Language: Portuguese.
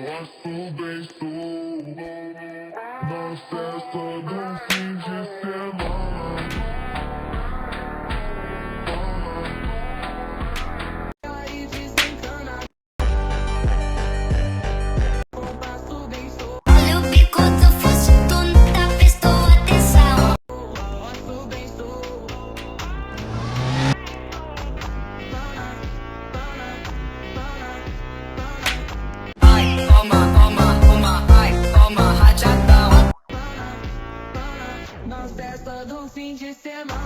Faço bem, estou na festa do fim de semana. Olha o bico do fosse, tu não tá prestou atenção. Ai, ai, toma rajadão. Na festa do fim de semana.